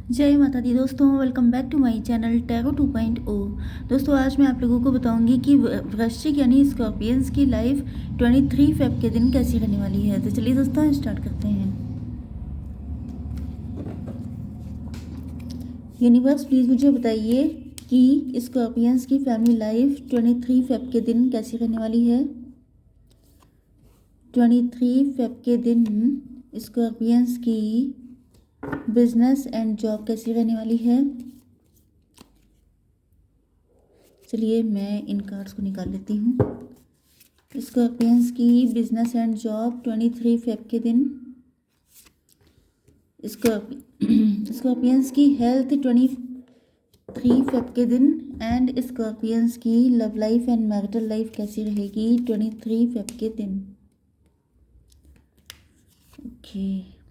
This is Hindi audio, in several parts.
जय माता दी दोस्तों, welcome back to my channel tarot 2.0। दोस्तों आज मैं आप लोगों को बताऊंगी कि वृश्चिक यानी स्कॉर्पियंस की लाइफ 23 फेब के दिन कैसी रहने वाली है। तो चलिए दोस्तों स्टार्ट करते हैं। यूनिवर्स प्लीज़ मुझे बताइए कि स्कॉर्पियंस की फैमिली लाइफ 23 फेब के दिन कैसी रहने वाली है। 23 फेब के दिन स्कॉर्पियंस की बिजनेस एंड जॉब कैसी रहने वाली है। चलिए मैं इन कार्ड्स को निकाल लेती हूँ। स्कॉर्पियंस की बिजनेस एंड जॉब 23 फेब के दिन। स्कॉर्पियंस की हेल्थ 23 फेब के दिन एंड स्कॉर्पियंस की love life and marital life कैसी रहेगी 23 फेब के दिन। ओके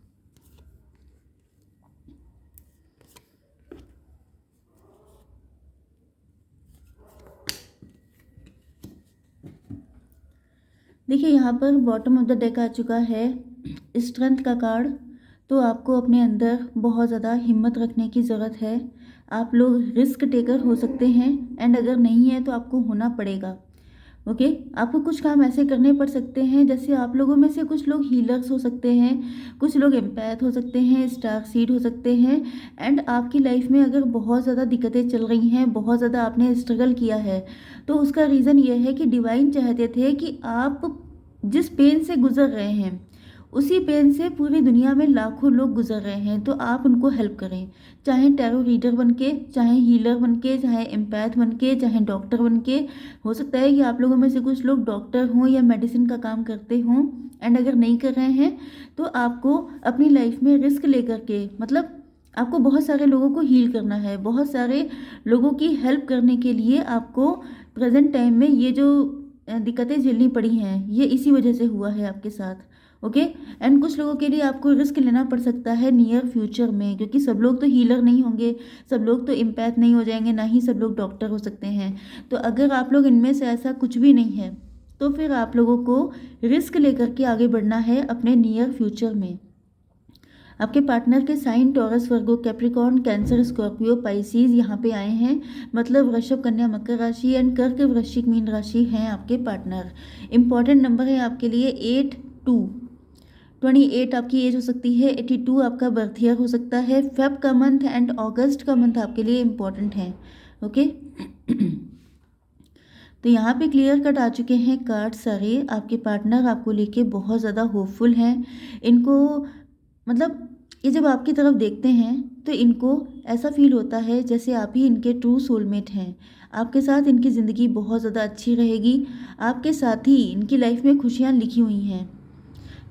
देखिए यहाँ पर बॉटम ऑफ द डेक आ चुका है स्ट्रेंथ का कार्ड। तो आपको अपने अंदर बहुत ज़्यादा हिम्मत रखने की ज़रूरत है। आप लोग रिस्क टेकर हो सकते हैं एंड अगर नहीं है तो आपको होना पड़ेगा। ओके आपको कुछ काम ऐसे करने पड़ सकते हैं, जैसे आप लोगों में से कुछ लोग हीलर्स हो सकते हैं, कुछ लोग एम्पैथ हो सकते हैं, स्टार सीड हो सकते हैं। एंड आपकी लाइफ में अगर बहुत ज़्यादा दिक्कतें चल रही हैं, बहुत ज़्यादा आपने स्ट्रगल किया है, तो उसका रीज़न ये है कि डिवाइन चाहते थे कि आप जिस पेन से गुजर रहे हैं उसी पेन से पूरी दुनिया में लाखों लोग गुजर रहे हैं, तो आप उनको हेल्प करें। चाहे टैरो रीडर बन के, चाहे हीलर बन के, चाहे एम्पैथ बन के, चाहे डॉक्टर बन के। हो सकता है कि आप लोगों में से कुछ लोग डॉक्टर हों या मेडिसिन का काम करते हों। एंड अगर नहीं कर रहे हैं तो आपको अपनी लाइफ में रिस्क लेकर के, मतलब आपको बहुत सारे लोगों को हील करना है, बहुत सारे लोगों की हेल्प करने के लिए आपको प्रेजेंट टाइम में ये जो दिक्कतें झेलनी पड़ी हैं ये इसी वजह से हुआ है आपके साथ। ओके एंड कुछ लोगों के लिए आपको रिस्क लेना पड़ सकता है नियर फ्यूचर में, क्योंकि सब लोग तो हीलर नहीं होंगे, सब लोग तो इम्पैथ नहीं हो जाएंगे, ना ही सब लोग डॉक्टर हो सकते हैं। तो अगर आप लोग इनमें से ऐसा कुछ भी नहीं है तो फिर आप लोगों को रिस्क लेकर के आगे बढ़ना है अपने नियर फ्यूचर में। आपके पार्टनर के साइन टॉरस, वर्गो, कैप्रिकॉर्न, कैंसर, स्कॉर्पियो, पाइसीज यहाँ पे आए हैं, मतलब वृषभ, कन्या, मकर राशि एंड कर्क, वृश्चिक, मीन राशि हैं आपके पार्टनर। इंपॉर्टेंट नंबर है आपके लिए 8-2। 28 आपकी एज हो सकती है, 82 आपका बर्थ ईयर हो सकता है। फेब का मंथ एंड अगस्त का मंथ आपके लिए इम्पॉर्टेंट है। ओके तो यहाँ पे क्लियर कट आ चुके हैं कार्ड सारे। आपके पार्टनर आपको लेके बहुत ज़्यादा होपफुल हैं। इनको मतलब ये जब आपकी तरफ देखते हैं तो इनको ऐसा फील होता है जैसे आप ही इनके ट्रू सोलमेट हैं। आपके साथ इनकी ज़िंदगी बहुत ज़्यादा अच्छी रहेगी। आपके साथ ही इनकी लाइफ में खुशियाँ लिखी हुई हैं।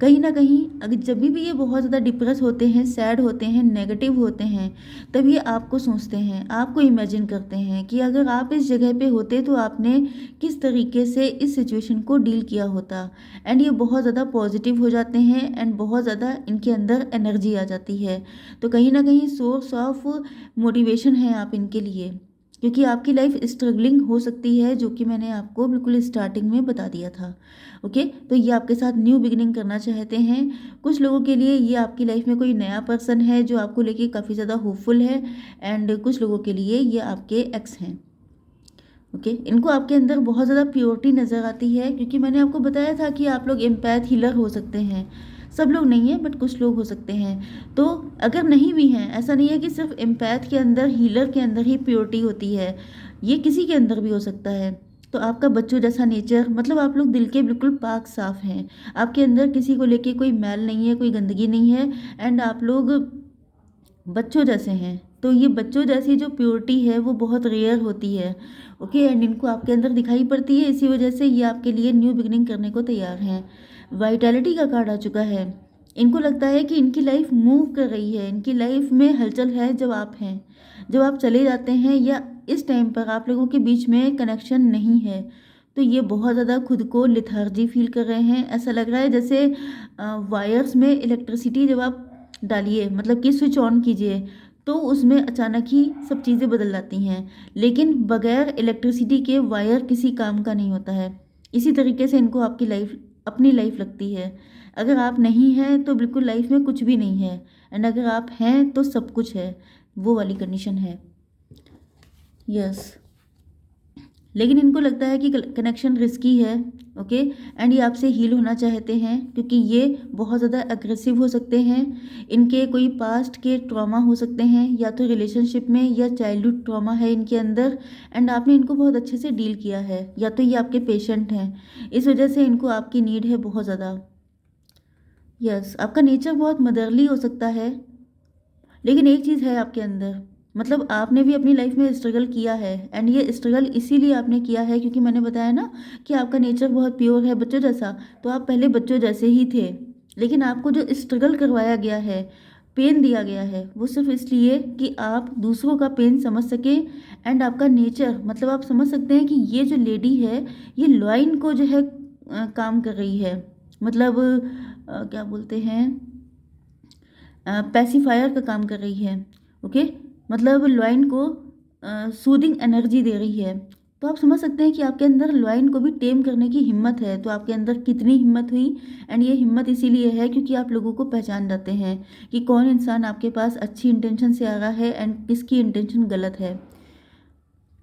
कहीं ना कहीं अगर जब भी ये बहुत ज़्यादा डिप्रेस होते हैं, सैड होते हैं, नेगेटिव होते हैं, तब ये आपको सोचते हैं, आपको इमेजिन करते हैं कि अगर आप इस जगह पे होते तो आपने किस तरीके से इस सिचुएशन को डील किया होता। एंड ये बहुत ज़्यादा पॉजिटिव हो जाते हैं एंड बहुत ज़्यादा इनके अंदर एनर्जी आ जाती है। तो कहीं ना कहीं सोर्स ऑफ मोटिवेशन है आप इनके लिए, क्योंकि आपकी लाइफ स्ट्रगलिंग हो सकती है, जो कि मैंने आपको बिल्कुल स्टार्टिंग में बता दिया था। ओके तो ये आपके साथ न्यू बिगिनिंग करना चाहते हैं। कुछ लोगों के लिए ये आपकी लाइफ में कोई नया पर्सन है जो आपको लेके काफ़ी ज़्यादा होपफुल है एंड कुछ लोगों के लिए ये आपके एक्स हैं। ओके इनको आपके अंदर बहुत ज़्यादा प्योरिटी नज़र आती है, क्योंकि मैंने आपको बताया था कि आप लोग एम्पैथ हीलर हो सकते हैं। सब लोग नहीं है बट कुछ लोग हो सकते हैं। तो अगर नहीं भी हैं, ऐसा नहीं है कि सिर्फ एम्पैथ के अंदर, हीलर के अंदर ही प्योरिटी होती है, ये किसी के अंदर भी हो सकता है। तो आपका बच्चों जैसा नेचर, मतलब आप लोग दिल के बिल्कुल पाक साफ हैं। आपके अंदर किसी को लेके कोई मैल नहीं है, कोई गंदगी नहीं है एंड आप लोग बच्चों जैसे हैं। तो ये बच्चों जैसी जो प्योरिटी है वो बहुत रेयर होती है। ओके एंड इनको आपके अंदर दिखाई पड़ती है, इसी वजह से ये आपके लिए न्यू बिगनिंग करने को तैयार हैं। वाइटैलिटी का कार्ड आ चुका है। इनको लगता है कि इनकी लाइफ मूव कर रही है, इनकी लाइफ में हलचल है जब आप हैं। जब आप चले जाते हैं या इस टाइम पर आप लोगों के बीच में कनेक्शन नहीं है, तो ये बहुत ज़्यादा खुद को लिथार्जी फील कर रहे हैं। ऐसा लग रहा है जैसे वायर्स में इलेक्ट्रिसिटी जब आप डालिए, मतलब कि स्विच ऑन कीजिए, तो उसमें अचानक ही सब चीज़ें बदल जाती हैं, लेकिन बगैर इलेक्ट्रिसिटी के वायर किसी काम का नहीं होता है। इसी तरीके से इनको आपकी लाइफ, अपनी लाइफ लगती है। अगर आप नहीं हैं तो बिल्कुल लाइफ में कुछ भी नहीं है एंड अगर आप हैं तो सब कुछ है। वो वाली कंडीशन है। यस, लेकिन इनको लगता है कि कनेक्शन रिस्की है। ओके, एंड ये आपसे हील होना चाहते हैं क्योंकि ये बहुत ज़्यादा अग्रेसिव हो सकते हैं। इनके कोई पास्ट के ट्रॉमा हो सकते हैं, या तो रिलेशनशिप में, या चाइल्डहुड ट्रॉमा है इनके अंदर, एंड आपने इनको बहुत अच्छे से डील किया है, या तो ये आपके पेशेंट हैं, इस वजह से इनको आपकी नीड है बहुत ज़्यादा। यस, आपका नेचर बहुत मदरली हो सकता है, लेकिन एक चीज़ है आपके अंदर, मतलब आपने भी अपनी लाइफ में स्ट्रगल किया है, एंड ये स्ट्रगल इसीलिए आपने किया है क्योंकि मैंने बताया ना कि आपका नेचर बहुत प्योर है बच्चों जैसा, तो आप पहले बच्चों जैसे ही थे, लेकिन आपको जो स्ट्रगल करवाया गया है, पेन दिया गया है, वो सिर्फ इसलिए कि आप दूसरों का पेन समझ सके। एंड आपका नेचर, मतलब आप समझ सकते हैं कि ये जो लेडी है, ये लॉइन को जो है काम कर रही है, मतलब क्या बोलते हैं, पैसिफायर का काम कर रही है। ओके, मतलब लॉइन को सूदिंग एनर्जी दे रही है। तो आप समझ सकते हैं कि आपके अंदर लॉइन को भी टेम करने की हिम्मत है, तो आपके अंदर कितनी हिम्मत हुई। एंड ये हिम्मत इसीलिए है क्योंकि आप लोगों को पहचान जाते हैं कि कौन इंसान आपके पास अच्छी इंटेंशन से आ रहा है एंड किसकी इंटेंशन गलत है।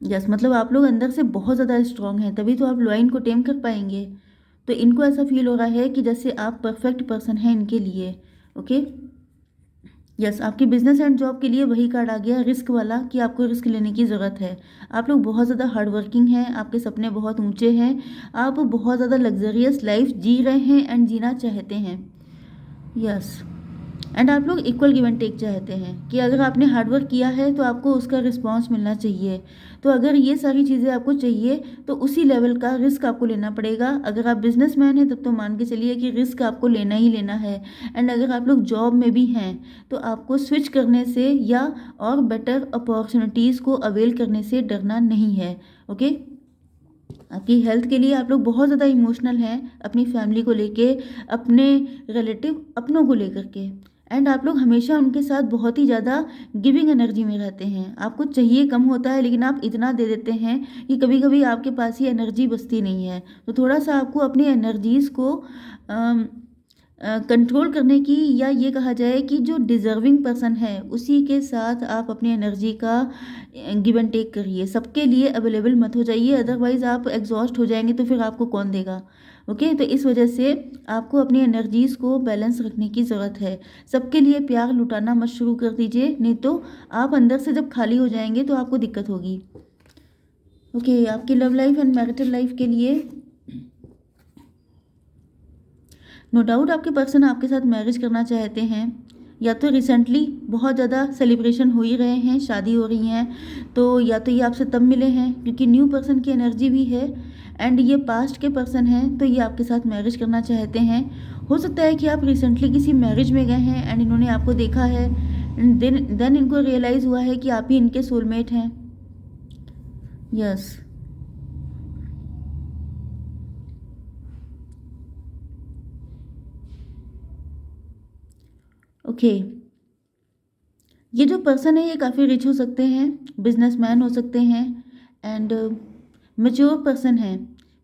यस, मतलब आप लोग अंदर से बहुत ज़्यादा स्ट्रांग हैं, तभी तो आप लॉइन को टेम कर पाएंगे। तो इनको ऐसा फील हो रहा है कि जैसे आप परफेक्ट पर्सन हैं इनके लिए। ओके, यस, आपकी बिजनेस एंड जॉब के लिए वही कार्ड आ गया, रिस्क वाला, कि आपको रिस्क लेने की ज़रूरत है। आप लोग बहुत ज़्यादा हार्ड वर्किंग हैं, आपके सपने बहुत ऊंचे हैं, आप बहुत ज़्यादा लग्जरियस लाइफ जी रहे हैं एंड जीना चाहते हैं। यस, एंड आप लोग इक्वल गिव एंड टेक चाहते हैं कि अगर आपने हार्डवर्क किया है तो आपको उसका रिस्पॉन्स मिलना चाहिए। तो अगर ये सारी चीज़ें आपको चाहिए तो उसी लेवल का रिस्क आपको लेना पड़ेगा। अगर आप बिजनेसमैन हैं तब तो मान के चलिए कि रिस्क आपको लेना ही लेना है। एंड अगर आप लोग जॉब में भी हैं तो आपको स्विच करने से या और बेटर अपॉर्चुनिटीज़ को अवेल करने से डरना नहीं है। ओके, आपकी हेल्थ के लिए आप लोग बहुत ज़्यादा इमोशनल हैं, अपनी फैमिली को लेके, अपने रिलेटिव अपनों को लेकर के। एंड आप लोग हमेशा उनके साथ बहुत ही ज़्यादा गिविंग एनर्जी में रहते हैं। आपको चाहिए कम होता है लेकिन आप इतना दे देते हैं कि कभी कभी आपके पास ही एनर्जी बचती नहीं है। तो थोड़ा सा आपको अपनी एनर्जीज़ को कंट्रोल करने की, या ये कहा जाए कि जो डिज़र्विंग पर्सन है उसी के साथ आप अपनी एनर्जी का गिव एंड टेक करिए। सबके लिए अवेलेबल मत हो जाइए, अदरवाइज़ आप एग्जॉस्ट हो जाएंगे तो फिर आपको कौन देगा। ओके, तो इस वजह से आपको अपनी एनर्जीज़ को बैलेंस रखने की ज़रूरत है। सबके लिए प्यार लुटाना मत शुरू कर दीजिए, नहीं तो आप अंदर से जब खाली हो जाएंगे तो आपको दिक्कत होगी। ओके, आपकी love life and marital life के लिए नो डाउट आपके पर्सन आपके साथ मैरिज करना चाहते हैं, या तो रिसेंटली बहुत ज़्यादा सेलिब्रेशन हो ही रहे हैं, शादी हो रही हैं, तो या तो ये आपसे तब मिले हैं क्योंकि न्यू पर्सन की एनर्जी भी है। एंड ये पास्ट के पर्सन हैं तो ये आपके साथ मैरिज करना चाहते हैं। हो सकता है कि आप रिसेंटली किसी मैरिज में गए हैं एंड इन्होंने आपको देखा है, देन इनको रियलाइज़ हुआ है कि आप ही इनके सोलमेट हैं। यस, ओके, ये जो पर्सन है ये काफ़ी रिच हो सकते हैं, बिजनेसमैन हो सकते हैं, एंड मैच्योर पर्सन हैं,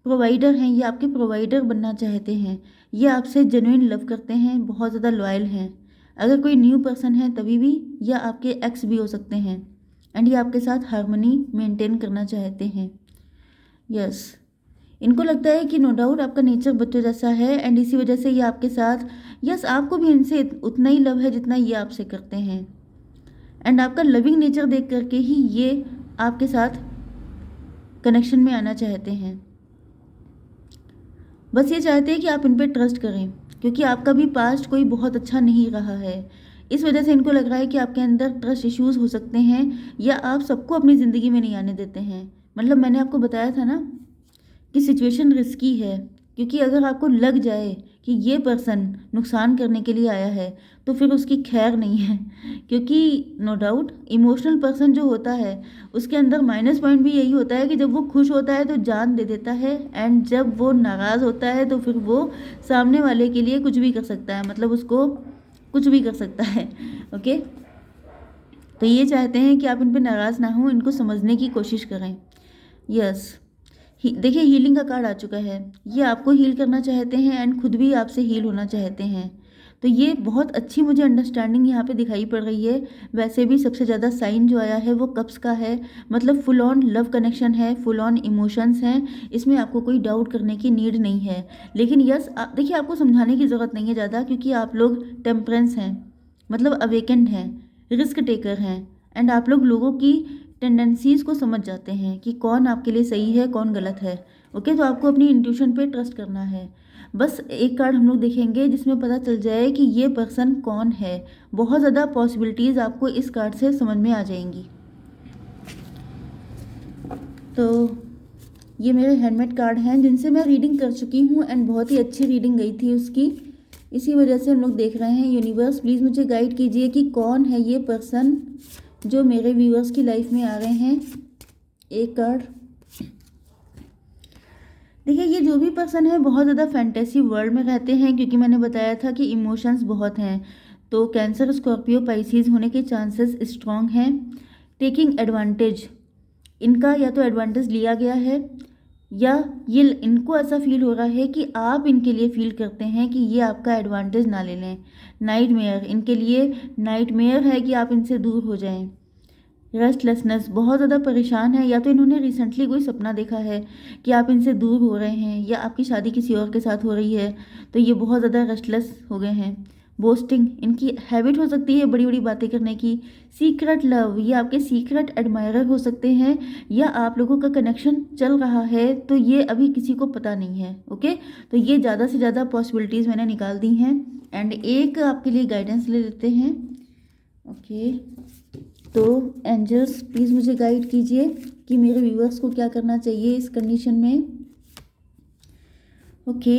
प्रोवाइडर हैं, ये आपके प्रोवाइडर बनना चाहते हैं। ये आपसे जेन्युइन लव करते हैं, बहुत ज़्यादा लॉयल हैं। अगर कोई न्यू पर्सन है तभी भी, या आपके एक्स भी हो सकते हैं। एंड ये आपके साथ हार्मनी मेंटेन करना चाहते हैं। यस, इनको लगता है कि नो डाउट आपका नेचर बच्चों जैसा है एंड इसी वजह से ये आपके साथ, यस, आपको भी इनसे उतना ही लव है जितना ये आपसे करते हैं। एंड आपका लविंग नेचर देख करके ही ये आपके साथ कनेक्शन में आना चाहते हैं। बस ये चाहते हैं कि आप इन पर ट्रस्ट करें क्योंकि आपका भी पास्ट कोई बहुत अच्छा नहीं रहा है। इस वजह से इनको लग रहा है कि आपके अंदर ट्रस्ट इश्यूज हो सकते हैं, या आप सबको अपनी ज़िंदगी में नहीं आने देते हैं। मतलब मैंने आपको बताया था ना कि सिचुएशन रिस्की है, क्योंकि अगर आपको लग जाए कि ये पर्सन नुकसान करने के लिए आया है तो फिर उसकी खैर नहीं है। क्योंकि नो डाउट इमोशनल पर्सन जो होता है उसके अंदर माइनस पॉइंट भी यही होता है कि जब वो खुश होता है तो जान दे देता है, एंड जब वो नाराज़ होता है तो फिर वो सामने वाले के लिए कुछ भी कर सकता है, मतलब उसको कुछ भी कर सकता है। ओके, तो ये चाहते हैं कि आप इन पर नाराज़ ना हो, इनको समझने की कोशिश करें। यस, देखिए हीलिंग का कार्ड आ चुका है, ये आपको हील करना चाहते हैं एंड खुद भी आपसे हील होना चाहते हैं। तो ये बहुत अच्छी मुझे अंडरस्टैंडिंग यहाँ पे दिखाई पड़ रही है। वैसे भी सबसे ज़्यादा साइन जो आया है वो कप्स का है, मतलब फुल ऑन लव कनेक्शन है, फुल ऑन इमोशंस हैं, इसमें आपको कोई डाउट करने की नीड नहीं है। लेकिन यस, देखिए आपको समझाने की ज़रूरत नहीं है ज़्यादा, क्योंकि आप लोग टेम्परेंस हैं, मतलब अवेकेंड हैं, रिस्क टेकर हैं, एंड आप लोग लोगों की टेंडेंसीज़ को समझ जाते हैं कि कौन आपके लिए सही है, कौन गलत है। ओके, तो आपको अपनी इंट्यूशन पे ट्रस्ट करना है। बस एक कार्ड हम लोग देखेंगे जिसमें पता चल जाए कि ये पर्सन कौन है। बहुत ज़्यादा पॉसिबिलिटीज़ आपको इस कार्ड से समझ में आ जाएंगी। तो ये मेरे हैंडमेड कार्ड हैं जिनसे मैं रीडिंग कर चुकी हूँ एंड बहुत ही अच्छी रीडिंग गई थी उसकी, इसी वजह से हम लोग देख रहे हैं। यूनिवर्स प्लीज़ मुझे गाइड कीजिए कि कौन है ये पर्सन जो मेरे व्यूअर्स की लाइफ में आ रहे हैं। एक कार्ड देखिए, ये जो भी पर्सन है बहुत ज़्यादा फैंटेसी वर्ल्ड में रहते हैं, क्योंकि मैंने बताया था कि इमोशंस बहुत हैं। तो कैंसर, स्कॉर्पियो, पाइसिस होने के चांसेस स्ट्रॉन्ग हैं। टेकिंग एडवांटेज, इनका या तो एडवांटेज लिया गया है या ये इनको ऐसा फील हो रहा है कि आप इनके लिए फील करते हैं कि ये आपका एडवांटेज ना ले लें। नाइटमेयर, इनके लिए नाइटमेयर है कि आप इनसे दूर हो जाएं। रेस्टलेसनेस, बहुत ज़्यादा परेशान है, या तो इन्होंने रिसेंटली कोई सपना देखा है कि आप इनसे दूर हो रहे हैं या आपकी शादी किसी और के साथ हो रही है, तो ये बहुत ज़्यादा रेस्टलेस हो गए हैं। बोस्टिंग, इनकी हैबिट हो सकती है बड़ी बड़ी बातें करने की। सीक्रेट लव, ये आपके सीक्रेट एडमायरर हो सकते हैं, या आप लोगों का कनेक्शन चल रहा है तो ये अभी किसी को पता नहीं है। ओके, तो ये ज़्यादा से ज़्यादा पॉसिबिलिटीज़ मैंने निकाल दी हैं एंड एक आपके लिए गाइडेंस ले लेते हैं। ओके, तो एंजल्स प्लीज़ मुझे गाइड कीजिए कि मेरे व्यूअर्स को क्या करना चाहिए इस कंडीशन में। ओके,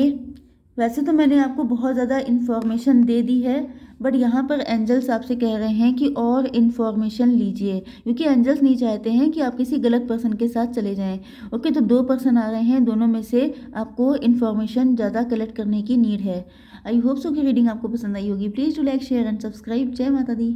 वैसे तो मैंने आपको बहुत ज़्यादा इन्फॉर्मेशन दे दी है, बट यहाँ पर एंजल्स आपसे कह रहे हैं कि और इन्फॉर्मेशन लीजिए, क्योंकि एंजल्स नहीं चाहते हैं कि आप किसी गलत पर्सन के साथ चले जाएं। ओके, तो 2 पर्सन आ रहे हैं, दोनों में से आपको इन्फॉर्मेशन ज़्यादा कलेक्ट करने की नीड है। आई होप सो कि रीडिंग आपको पसंद आई होगी। Please do like, share and subscribe. जय माता दी।